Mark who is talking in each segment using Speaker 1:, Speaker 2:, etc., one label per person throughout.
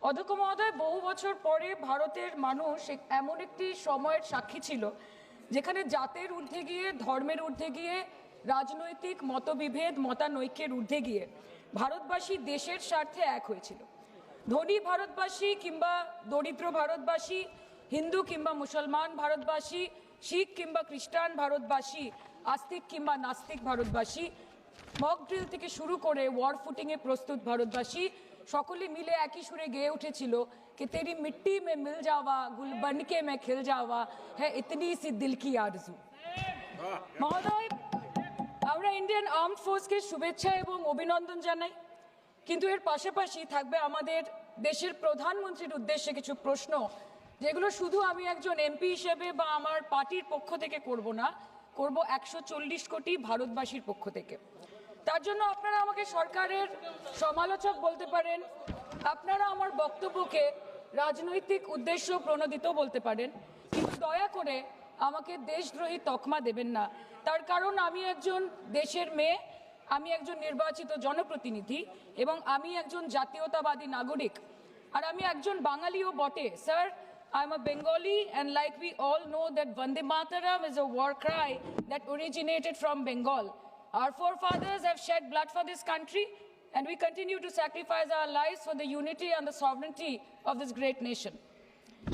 Speaker 1: অধ্যক্ষ মহোদয়, বহু বছর পরে ভারতের মানুষ এমন একটি সময়ের সাক্ষী ছিল যেখানে জাতের ঊর্ধ্বে গিয়ে, ধর্মের ঊর্ধ্বে গিয়ে, রাজনৈতিক মতবিভেদ, মতানৈক্যের ঊর্ধ্বে গিয়ে ভারতবাসী দেশের স্বার্থে এক হয়েছিল। ধনী ভারতবাসী কিংবা দরিদ্র ভারতবাসী, হিন্দু কিংবা মুসলমান ভারতবাসী, শিখ কিংবা খ্রিস্টান ভারতবাসী, আস্তিক কিংবা নাস্তিক ভারতবাসী, মক ড্রিল থেকে শুরু করে ওয়ার ফুটিংয়ে প্রস্তুত ভারতবাসী সকলে মিলে একই সুরে গেয়ে উঠেছিল कि तेरी मिट्टी में मिल जावा गुल बनके मैं खिल जावा है इतनी सी दिल की आरजू। মহোদয়, আমরা ইন্ডিয়ান আর্মড ফোর্সকে শুভেচ্ছা এবং অভিনন্দন জানাই, কিন্তু এর পাশাপাশি থাকবে আমাদের দেশের প্রধানমন্ত্রীর উদ্দেশ্যে কিছু প্রশ্ন, যেগুলো শুধু আমি একজন এমপি হিসেবে বা আমার পার্টির পক্ষ থেকে করব না, করব 140 কোটি ভারতবাসীর পক্ষ থেকে। তার জন্য আপনারা আমাকে সরকারের সমালোচক বলতে পারেন, আপনারা আমার বক্তব্যকে রাজনৈতিক উদ্দেশ্য প্রণোদিত বলতে পারেন, কিন্তু দয়া করে আমাকে দেশদ্রোহী তকমা দেবেন না। তার কারণ আমি একজন দেশের মেয়ে, আমি একজন নির্বাচিত জনপ্রতিনিধি এবং আমি একজন জাতীয়তাবাদী নাগরিক, আর আমি একজন বাঙালিও বটে। Sir, I am a Bengali, and like we all know that Vande Mataram is a war cry that originated from Bengal. Our forefathers have shed blood for this country, and we continue to sacrifice our lives for the unity and the sovereignty of this great nation.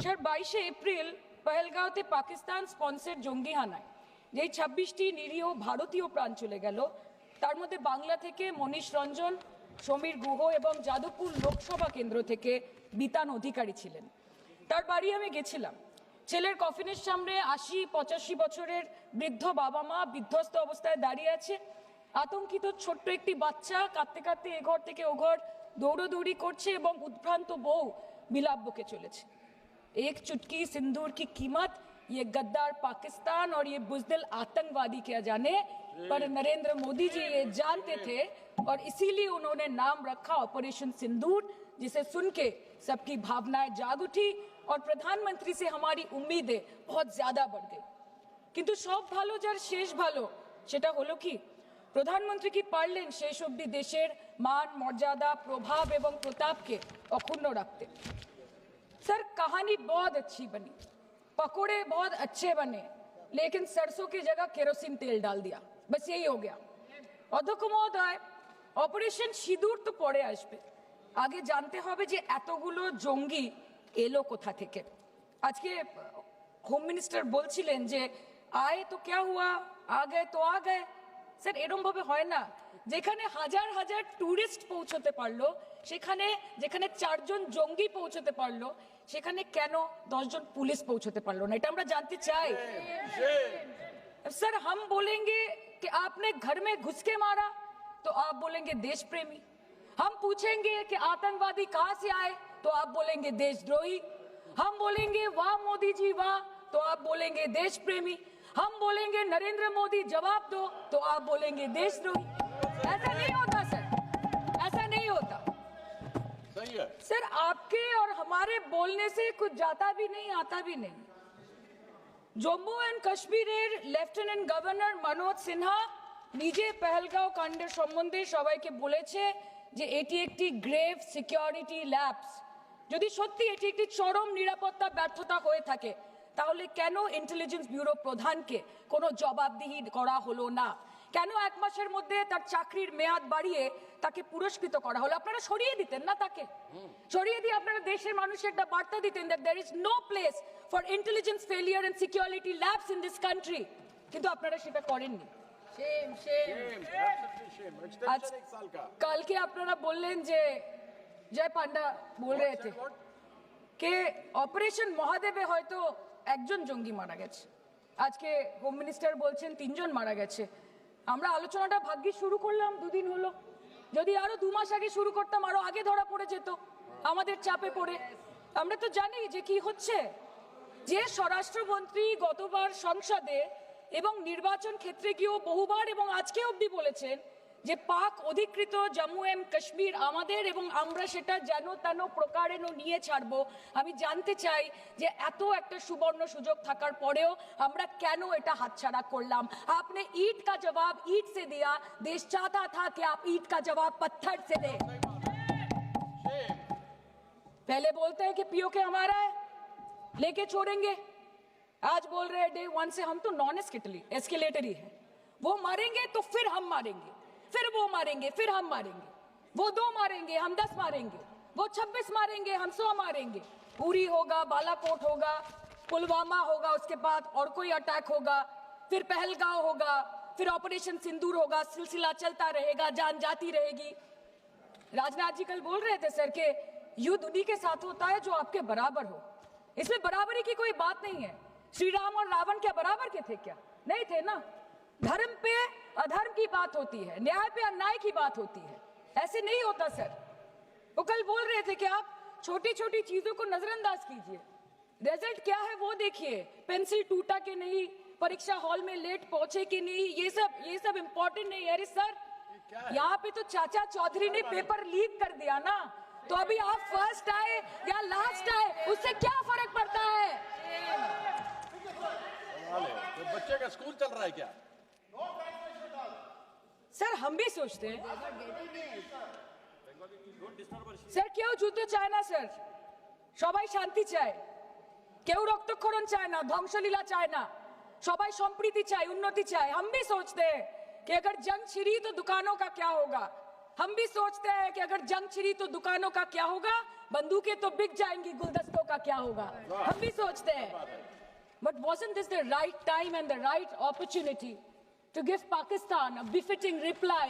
Speaker 1: Sir, 22 April পহেলগাঁওতে Pakistan sponsor জঙ্গি হানায় যেই 26টি নিরীহ ভারতীয় প্রাণ চলে গেল, তার মধ্যে বাংলা থেকে মনীষ রঞ্জন, সমীর গুহ এবং যাদবপুর লোকসভা কেন্দ্র থেকে বিতান অধিকারী ছিলেন। তার বাড়ি আমি গেছিলাম। ছেলের কফিনের সামনে 80-85 বছরের বৃদ্ধ বাবা মা বিধ্বস্ত অবস্থায় দাঁড়িয়ে আছে। আতঙ্কিত ছোট্ট একটি বাচ্চা কাঁদতে কাঁদতে এ ঘর থেকে ও ঘর দৌড়দৌড়ি করছে এবং উদ্ভ্রান্ত বউ বিলাপ বকে চলেছে। एक चुटकी सिंदूर की कीमत ये गद्दार पाकिस्तान और ये बुज़दिल आतंकवादी क्या जाने, पर नरेंद्र मोदी जी ये जानते थे और इसीलिए उन्होंने नाम रखा ऑपरेशन सिंदूर, जिसे सुन के सबकी भावनाएं जाग उठी और प्रधानमंत्री से हमारी उम्मीदें बहुत ज्यादा बढ़ गई। किंतु सब भालो जार शेष भालो सेटा हलो कि प्रधानमंत्री की पारलेन शेष अब्दि देशेर मान मर्यादा प्रभाव एवं प्रताप के अक्षुण्ण रखते। सर, कहानी बहुत अच्छी बनी, पकोड़े बहुत अच्छे बने, लेकिन सरसों की जगह केरोसिन तेल डाल दिया, बस यही हो गया। अध्यक्ष महोदय, অপারেশন সিঁদুর তো পরে আসবে, আগে জানতে হবে যে এতগুলো জঙ্গি এলো কোথা থেকে। আজকে হোম মিনিস্টার বলছিলেন যে আয়ে তো ক্যা হুয়া, আ গয়ে তো আ গয়ে। স্যার, এরকম ভাবে হয় না। যেখানে হাজার হাজার টুরিস্ট পৌঁছতে পারলো, সেখানে যেখানে 4 জন জঙ্গি পৌঁছতে পারলো, সেখানে কেন 10 জন পুলিশ পৌঁছতে পারলো না? এটা আমরা জানতে চাই। सर, हम बोलेंगे कि आपने घर में घुस के मारा तो आप बोलेंगे देश प्रेमी। हम पूछेंगे कि आतंकवादी कहां से आए तो आप बोलेंगे देशद्रोही। हम बोलेंगे वाह मोदी जी वाह तो आप बोलेंगे देश प्रेमी। हम बोलेंगे नरेंद्र मोदी जवाब दो तो आप बोलेंगे देशद्रोही। ऐसा नहीं होता सर, ऐसा नहीं होता।
Speaker 2: सही है
Speaker 1: सर, आपके और हमारे बोलने से कुछ जाता भी नहीं आता भी नहीं। জম্মু অ্যান্ড কাশ্মীরের লেফটেন্যান্ট গভর্নর মনোজ সিনহা নিজে পেহেলগাঁও কাণ্ডের সম্বন্ধে সবাইকে বলেছে যে এটি একটি গ্রেভ সিকিউরিটি ল্যাপস। যদি সত্যি এটি একটি চরম নিরাপত্তা ব্যর্থতা হয়ে থাকে, তাহলে কেন ইন্টেলিজেন্স ব্যুরো প্রধানকে কোনো জবাবদিহি করা হলো না? কেন 1 মাসের মধ্যে তার চাকরির মেয়াদ বাড়িয়ে তাকে পুরস্কৃত করা হলো? আপনারা সরিয়ে দিতেন না তাকে? সরিয়ে দিয়ে আপনারা দেশের মানুষের একটা বার্তা দিতেন that there is no place for intelligence failure and security labs in this country, কিন্তু আপনারা সেটা করেননি। কালকে আপনারা বললেন যে জয় পান্ডা বল রে থে কে অপারেশন মহাদেবে হয়তো 1 জন জঙ্গি মারা গেছে, আজকে হোম মিনিস্টার বলছেন 3 জন মারা গেছে। আমরা আলোচনাটা ভাগ্যে শুরু করলাম 2 দিন হলো, যদি আরো 2 মাস আগে শুরু করতাম আরো আগে ধরা পড়ে যেত আমাদের চাপে পড়ে। আমরা তো জানি যে কি হচ্ছে। যে স্বরাষ্ট্রমন্ত্রী গতবার সংসদে এবং নির্বাচন ক্ষেত্রে গিয়েও বহুবার এবং আজকে অবধি বলেছেন যে পাক অধিকৃত জম্মু এন্ড কাশ্মীর আমাদের এবং আমরা সেটা যেন তেন প্রকারেণ নিয়ে ছাড়বো, আমি জানতে চাই যে এত একটা সুবর্ণ সুযোগ থাকার পরেও আমরা কেন এটা হাতছাড়া করলাম? আপনি ईंट का जवाब ईंट से दिया, देश चाहता था कि आप ईंट का जवाब पत्थर से दें। पहले बोलते हैं कि पीओके हमारा है, लेके छोड़ेंगे, आज बोल रहे हैं डे 1 से हम तो नॉन एस्केलेटरी है, वो मारेंगे तो फिर हम मारेंगे, फिर वो मारेंगे, फिर हम मारेंगे, वो 2 मारेंगे, हम 10 मारेंगे, वो 26 मारेंगे, हम 100 मारेंगे, उरी होगा, बालाकोट होगा, पुलवामा होगा, उसके बाद और कोई अटैक होगा, फिर पहलगांव होगा, फिर ऑपरेशन सिंदूर होगा, सिलसिला चलता रहेगा, जान जाती रहेगी। राजनाथ जी कल बोल रहे थे सर के युद्ध उन्हीं के साथ होता है जो आपके बराबर हो, इसमें बराबरी की कोई बात नहीं है। श्री राम और रावण क्या बराबर के थे क्या? नहीं थे ना। धर्म पे अधर्म की बात होती है, न्याय पे अन्याय की बात होती है, ऐसे नहीं होता सर। वो कल बोल रहे थे कि आप छोटी छोटी चीजों को नजरअंदाज कीजिए, रिजल्ट क्या है वो देखिए, पेंसिल टूटा कि नहीं, परीक्षा हॉल में लेट पहुंचे कि नहीं, ये सब इंपॉर्टेंट नहीं है। अरे सर, यहाँ पे तो चाचा चौधरी ने पेपर लीक कर दिया ना, तो अभी आप फर्स्ट आए या लास्ट आए उससे क्या फर्क पड़ता है?
Speaker 2: तो बच्चे का स्कूल चल रहा है क्या?
Speaker 1: सर हम भी सोचते हैं স্যার কেউ যুদ্ধ চায় না স্যার, সবাই শান্তি চায়, কেউ রক্তক্ষরণ চায় না, ধ্বংসলীলা চায় না, সবাই সম্প্रीति চায়, उन्नति चाहे। हम भी सोचते हैं कि अगर जंग छिड़ी तो दुकानों का क्या होगा, हम भी सोचते हैं कि अगर जंग छिड़ी तो दुकानों का क्या होगा, बंदूकें तो बिक जाएंगी, गुलदस्तों का क्या होगा, हम भी सोचते हैं। But wasn't this the right time and the right opportunity to give Pakistan a befitting reply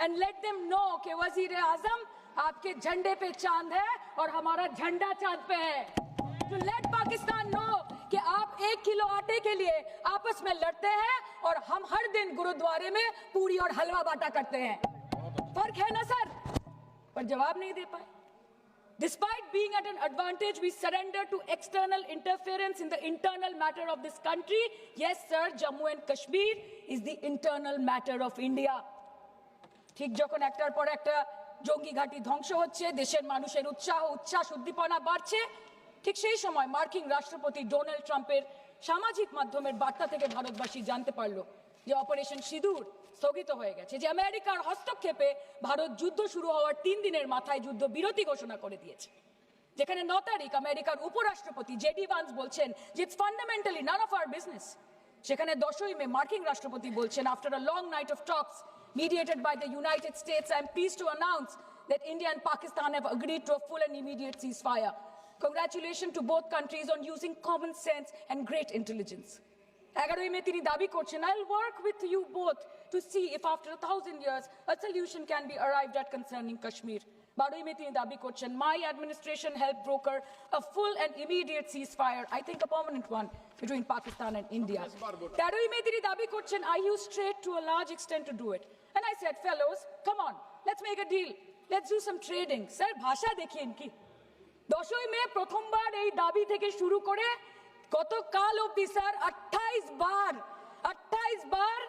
Speaker 1: and let them know कि वज़ीर-ए-आज़म आपके झंडे पे चांद है और हमारा झंडा चांद पे है। To let Pakistan know कि आप 1 किलो आटे के लिए आपस में लड़ते हैं और हम हर दिन गुरुद्वारे में पूरी और हलवा बांटा करते हैं। फर्क है ना सर? पर जवाब नहीं दे पाए। Despite being at an advantage, we surrender to external interference in the internal matter of this country. Yes, sir, Jammu and Kashmir is the internal matter of India. ঠিক যখন একটার পর একটা জঙ্গি ঘাঁটি ধ্বংস হচ্ছে, দেশের মানুষের উচ্ছ্বাস উদ্দীপনা বাড়ছে, ঠিক সেই সময় মার্কিন রাষ্ট্রপতি ডোনাল্ড ট্রাম্পের সামাজিক মাধ্যমের বার্তা থেকে ভারতবাসী জানতে পারলো যে অপারেশন সিঁদুর স্থগিত হয়ে গেছে, যে আমেরিকার হস্তক্ষেপে ভারত যুদ্ধ শুরু হওয়ার 3 দিনের মাথায় যুদ্ধ বিরতি ঘোষণা করে দিয়েছে, যেখানে 9 তারিখ আমেরিকার উপরাষ্ট্রপতি জেডি ভান্স বলছেন যে it's fundamentally none of our business, সেখানে 10ই মে মার্কিন রাষ্ট্রপতি বলছেন after a long night of talks mediated by the United States, I am pleased to announce that India and Pakistan have agreed to a full and immediate ceasefire. Congratulations to both countries on using common sense and great intelligence. 11ই মে তিনি দাবি করছেন, I'll work with you both to see if after 1,000 years a solution can be arrived at concerning Kashmir. 12ই মে তিনি দাবি করছেন, my administration helped broker a full and immediate ceasefire, I think a permanent one, between Pakistan and India. 13ই মে তিনি দাবি করছেন, I used trade to a large extent to do it. And I said, fellows, come on, let's make a deal. Let's do some trading. Sir, ভাষা দেখি ইনকি। 10ই মে প্রথমবার এই দাবি থেকে শুরু করে গতকাল অবধি স্যার 28 बार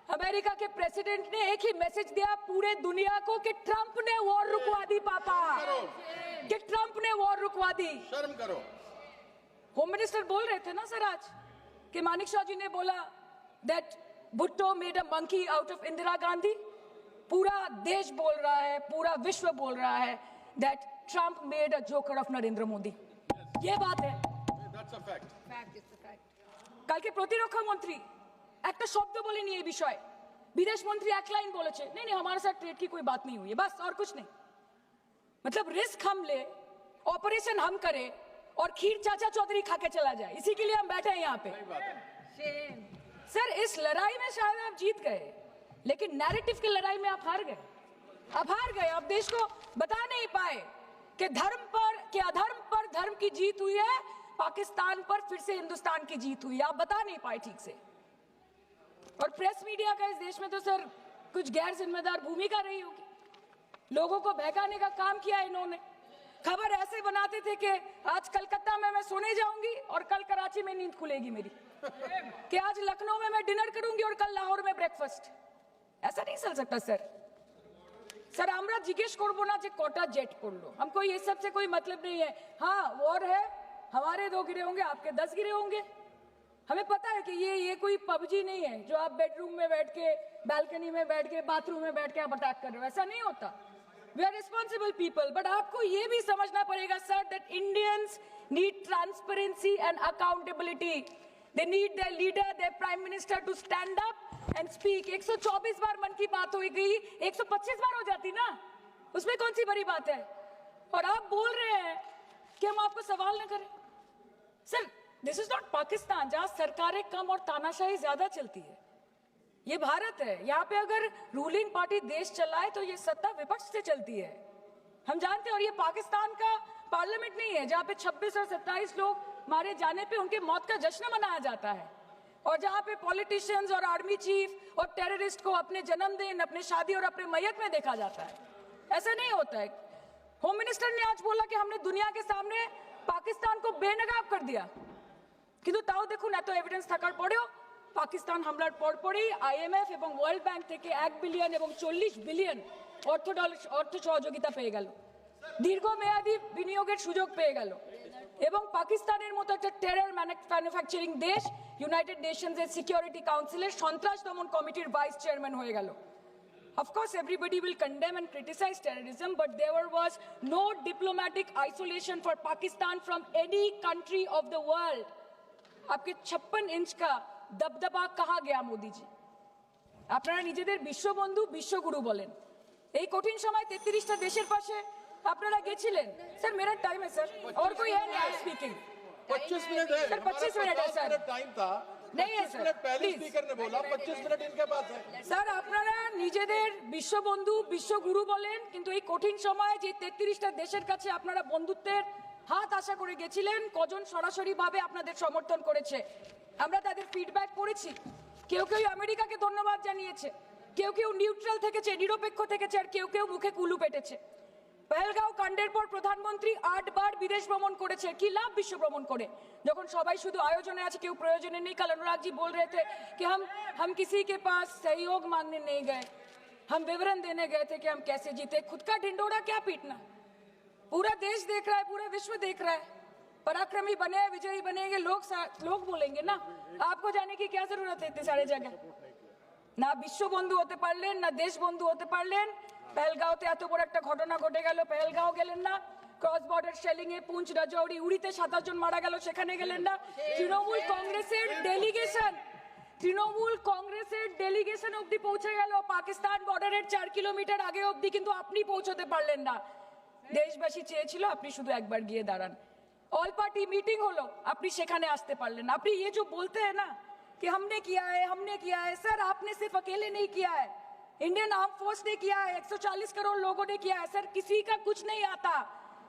Speaker 1: अमेरिका के प्रेसिडेंट ने एक ही मैसेज दिया पूरे दुनिया को कि ट्रंप ने वॉर रुकवा दी पापा, कि ट्रंप ने वॉर रुकवा दी।
Speaker 2: शर्म करो।
Speaker 1: होम मिनिस्टर बोल रहे थे ना सर आज कि मानिक शाह जी ने बोला that Bhutto made a monkey out of Indira Gandhi. पूरा देश बोल रहा है, पूरा विश्व बोल रहा है that Trump made a joker of Narendra Modi. ये बात है।
Speaker 2: That's a fact.
Speaker 1: কালকে প্রতিরক্ষা মন্ত্রী একটা শব্দ বলেনি এই বিষয়ে, বিদেশ মন্ত্রী এক লাইন বলেছে, नहीं नहीं हमारे साथ ट्रेड की कोई बात नहीं हुई है, बस और कुछ नहीं। मतलब रिस्क हम ले, ऑपरेशन हम करें और खीर चाचा चौधरी खा के चला जाए, इसी के लिए हम बैठे हैं यहाँ पे। सर इस लड़ाई में शायद आप जीत गए, लेकिन नैरेटिव की लड़ाई में आप हार गए। आप देश को बता नहीं पाए कि धर्म पर कि अधर्म पर धर्म की जीत हुई है, पाकिस्तान पर फिर से हिंदुस्तान की जीत हुई, आप बता नहीं पाए ठीक से। और प्रेस मीडिया का इस देश में तो सर कुछ गैर जिम्मेदार भूमिका रही होगी, लोगों को बहकाने का काम किया इन्होंने। खबर ऐसे बनाते थे कि आज कलकत्ता में मैं सोने जाऊंगी और कल कराची में नींद खुलेगी मेरी, कि आज लखनऊ में मैं डिनर करूंगी और कल लाहौर में ब्रेकफास्ट। ऐसा नहीं चल सकता सर। सर আমরা জিজ্ঞেস করব না যে কটা জেট পড়লো, हमको ये सब से कोई मतलब नहीं है। हाँ वॉर है, हमारे 2 गिरे होंगे, आपके 10 गिरे होंगे। हमें पता है कि ये कोई पबजी नहीं है जो आप बेडरूम में बैठ के, बालकनी में बैठ के, बाथरूम में बैठ के आप अटैक कर रहे हो, ऐसा नहीं होता। We are responsible people, but आपको ये भी समझना पड़ेगा sir that Indians need transparency and accountability. They need their leader, their prime minister to stand up and speak. 124 बार मन की बात हो गई, 125 बार हो जाती ना, उसमें कौन सी बड़ी बात है? और आप बोल रहे हैं कि हम आपको सवाल न करें। Sir, this is not Pakistan जहां सरकारें कम और तानाशाही ज्यादा चलती है। ये भारत है, यहाँ पे अगर रूलिंग पार्टी देश चलाए तो ये सत्ता विपक्ष से चलती है, हम जानते हैं। और ये पाकिस्तान का पार्लियामेंट नहीं है जहाँ पे 26 और 27 लोग मारे जाने पे उनके मौत का जश्न मनाया जाता है, और जहाँ पे पॉलिटिशियंस और आर्मी चीफ और टेररिस्ट को अपने जन्मदिन, अपने शादी और अपने मैयत में देखा जाता है। ऐसा नहीं होता है। होम मिनिस्टर ने आज बोला कि हमने दुनिया के सामने पाकिस्तान को बेनकाब कर दिया, কিন্তু তাও দেখুন এত এভিডেন্স থাকার পরেও পাকিস্তান হামলার পরপরই আইএমএফ এবং ওয়ার্ল্ড ব্যাংক থেকে 1 বিলিয়ন এবং 40 বিলিয়ন অর্থ সহযোগিতা পেয়ে গেল, দীর্ঘমেয়াদী বিনিয়োগের সুযোগ পেয়ে গেল, এবং পাকিস্তানের মতো একটা টেরর ম্যানুফ্যাকচারিং দেশ ইউনাইটেড নেশনসের সিকিউরিটি কাউন্সিলের সন্ত্রাস দমন কমিটির ভাইস চেয়ারম্যান হয়ে গেল। Of course, everybody will condemn and criticize terrorism, but there was no diplomatic isolation for Pakistan from any country of the world. आपके 56 इंच का दबदबा कहाँ गया मोदी जी? আপনারা নিজেদের বিশ্ববন্ধু বিশ্বগুরু বলেন, এই কঠিন সময় 33টা দেশের পাশে আপনারা গেছিলেন। স্যার मेरा टाइम है सर, और कोई है नहीं स्पीकिंग?
Speaker 2: 25 मिनट है
Speaker 1: सर 25 मिनट है सर,
Speaker 2: टाइम था,
Speaker 1: नहीं है
Speaker 2: 25
Speaker 1: सर,
Speaker 2: मिनट पहले
Speaker 1: प्लीज।
Speaker 2: स्पीकर ने बोला 25 मिनट इनके पास है।
Speaker 1: স্যার আপনারা নিজেদের বিশ্ববন্ধু বিশ্বগুরু বলেন, কিন্তু এই কঠিন সময়ে যে 33টা দেশের কাছে আপনারা বন্ধুত্বের হাত আশা করে গেছিলেন, কজন সরাসরি ভাবে আপনাদের সমর্থন করেছে আমরা তাদের ফিডব্যাক পড়েছি। কেউ কেউ আমেরিকাকে ধন্যবাদ জানিয়েছে, কেউ কেউ নিউট্রাল থেকেছে, নিরপেক্ষ থেকেছে, আর কেউ কেউ মুখে কুলু পেটেছে। পহেলগাঁও কাণ্ডের পর প্রধানমন্ত্রী 8 বার বিদেশ ভ্রমণ করেছে, কি লাভ বিশ্ব ভ্রমণ করে যখন সবাই শুধু আয়োজনে আছে, কেউ প্রয়োজনে নেই। कल अनुराग जी बोल रहे थे कि हम किसी के पास सहयोग मांगने नहीं गए, हम विवरण देने गए थे कि हम कैसे जीते। खुद का ढिंडोरा क्या पीटना, पूरा देश देख रहा है, पूरा विश्व देख रहा है। पराक्रमी बने, विजयी बनेंगे लोग बोलेंगे ना, आपको जाने की क्या जरूरत है इतने सारे जगह? না বিশ্ব বন্ধু হতে পারলেন, না দেশ বন্ধু হতে পারলেন। পেহেলগাঁওতে এত বড় একটা ঘটনা ঘটে গেল, পেহেলগাঁও গেলেন না। ক্রস বর্ডার শেলিং এ পুঞ্চ, রাজৌরি, উড়িতে 27 জন মারা গেল, সেখানে গেলেন না। তৃণমূল কংগ্রেসের ডেলিগেশন অবধি পৌঁছে গেল পাকিস্তান বর্ডারের 4 কিলোমিটার আগে অবধি, কিন্তু আপনি পৌঁছতে পারলেন না। দেশবাসী চেয়েছিল আপনি শুধু একবার গিয়ে দাঁড়ান। অল পার্টি মিটিং হলো, আপনি সেখানে আসতে পারলেন না। আপনি ये जो बोलते हैं ना कि हमने किया है, सर आपने सिर्फ अकेले नहीं किया है, इंडियन आर्म फोर्स ने किया है, 140 करोड़ लोगों ने किया है। सर किसी का कुछ नहीं आता,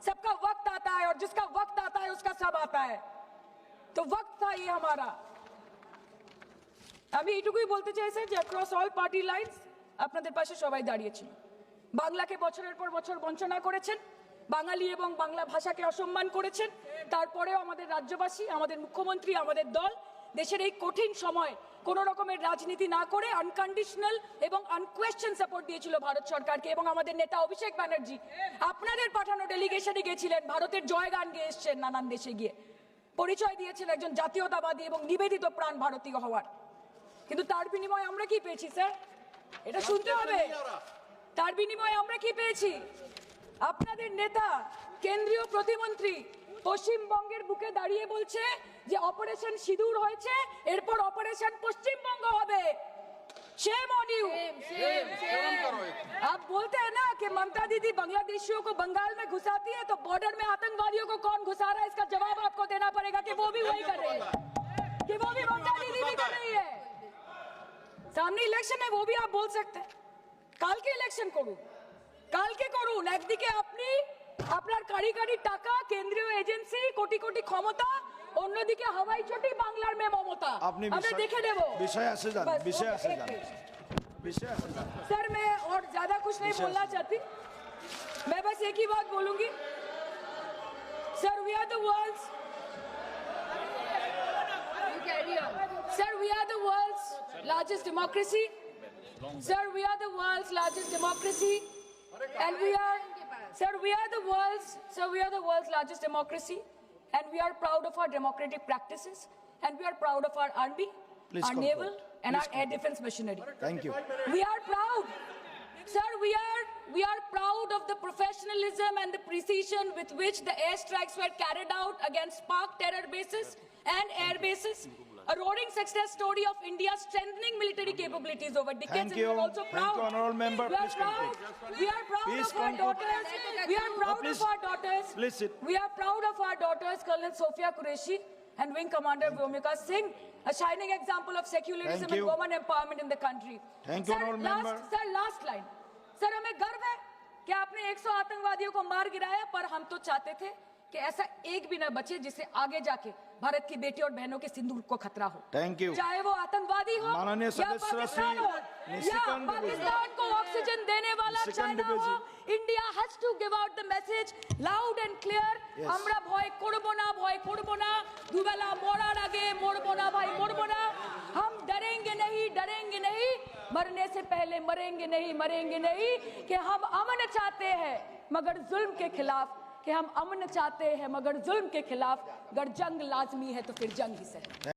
Speaker 1: सबका वक्त आता है, और जिसका वक्त आता है उसका सब आता है। तो वक्त था ये हमारा। আমি এইটুকুই বলতে চাই স্যার যে অ্যাক্রস অল পার্টি লাইনস আপনাদের পাশে সবাই দাঁড়িয়েছিল। বাংলাকে বছরের পর বছর বঞ্চনা করেছেন, বাঙালি এবং বাংলা ভাষাকে অসম্মান করেছেন, তারপরেও আমাদের রাজ্যবাসী, আমাদের মুখ্যমন্ত্রী, আমাদের দল দেশের এই কঠিন সময় কোন রকমের রাজনীতি না করে আনকন্ডিশনাল এবং আনকোয়েশ্চন সাপোর্ট দিয়েছিল ভারত সরকারকে। এবং আমাদের নেতা অভিষেক ব্যানার্জি আপনাদের পাঠানো ডেলিগেশনে গেছিলেন, ভারতের জয়গান গেয়ে এসছেন, নানান দেশে গিয়ে পরিচয় দিয়েছেন একজন জাতীয়তাবাদী এবং নিবেদিত প্রাণ ভারতীয় হওয়ার। কিন্তু তার বিনিময়ে আমরা কি পেয়েছি স্যার? এটা শুনতে হবে। তার বিনিময়ে আমরা কি পেয়েছি? আপনাদের নেতা কেন্দ্রীয় প্রতিমন্ত্রী পশ্চিমবঙ্গের বুকে দাঁড়িয়ে বলছে যে অপারেশন সিঁদুর হয়েছে, এরপর অপারেশন পশ্চিমবঙ্গ হবে। Shame on you. आप बोलते हैं ना कि ममता दीदी बांग्लादेशियों को बंगाल में घुसाती है, तो बॉर्डर में आतंकवादियों को कौन घुसा रहा है, इसका जवाब आपको देना पड़ेगा कि वो भी वही कर रहे हैं, कि वो भी ममता दीदी भी कर रही है। सामने इलेक्शन है, वो भी आप बोल सकते हैं। কালকে ইলেকশন করুন, কালকে করুন। একদিকে আপনি আপনার কারিগরি টাকা, কেন্দ্রীয় এজেন্সি, কোটি কোটি ক্ষমতা, অন্যদিকে হাওয়াই চটি বাংলার মে মমতা। আমরা দেখে নেব।
Speaker 3: विषय से जान, विषय से जान, विषय से जान।
Speaker 1: सर मैं और ज्यादा कुछ नहीं बोलना चाहती, मैं बस एक ही बात बोलूंगी। Sir we are the world's, sir we are the world's largest democracy, sir we are the world's largest democracy, and we are the world's largest democracy, and we are proud of our democratic practices, and we are proud of our army,
Speaker 3: Please
Speaker 1: our
Speaker 3: conclude.
Speaker 1: naval, and
Speaker 3: Please
Speaker 1: our air defense machinery.
Speaker 3: Thank you.
Speaker 1: We are proud, sir. We we are proud of the professionalism and the precision with which the airstrikes were carried out against Pak terror bases and air bases. A roaring success story of India's strengthening military capabilities over decades.
Speaker 3: Thank
Speaker 1: And
Speaker 3: you.
Speaker 1: we are also
Speaker 3: Thank
Speaker 1: proud.
Speaker 3: you, honorable member.
Speaker 1: We are
Speaker 3: Please
Speaker 1: proud.
Speaker 3: conclude.
Speaker 1: We are proud
Speaker 3: Please
Speaker 1: of our
Speaker 3: conclude.
Speaker 1: daughters. We are proud
Speaker 3: please.
Speaker 1: of our daughters.
Speaker 3: Please sit.
Speaker 1: We are proud of our daughters, Colonel Sophia Qureshi and Wing Commander Vyomika Singh, a shining example of secularism
Speaker 3: Thank
Speaker 1: and
Speaker 3: you.
Speaker 1: women empowerment in the country.
Speaker 3: Thank you, honorable member.
Speaker 1: Sir, last line. Sir, हमें गर्व है कि आपने 100 आतंकवादियों को मार गिराया, पर हम तो चाहते थे कि ऐसा एक भी न बचे जिससे आगे जाके भारत की बेटी और बहनों के सिंदूर को खतरा हो।
Speaker 3: Thank you.
Speaker 1: चाहे वो आतंकवादी हो
Speaker 3: माननीय
Speaker 1: या
Speaker 3: सदस्य
Speaker 1: पाकिस्तान हो या
Speaker 3: निशिकांत
Speaker 1: पाकिस्तान को ऑक्सीजन देने वाला
Speaker 3: निशिकांत
Speaker 1: चाइना हो,
Speaker 3: Dubey
Speaker 1: India has to give out the message loud and clear.
Speaker 3: Yes.
Speaker 1: আমরা ভয় করব না দুবেলা মরার আগে মরবো না ভাই মরবো না। हम डरेंगे नहीं मरने से पहले मरेंगे नहीं कि हम अमन चाहते हैं मगर जुल्म के खिलाफ, कि हम अमन चाहते हैं मगर जुल्म के खिलाफ। अगर जंग लाजमी है तो फिर जंग ही सही।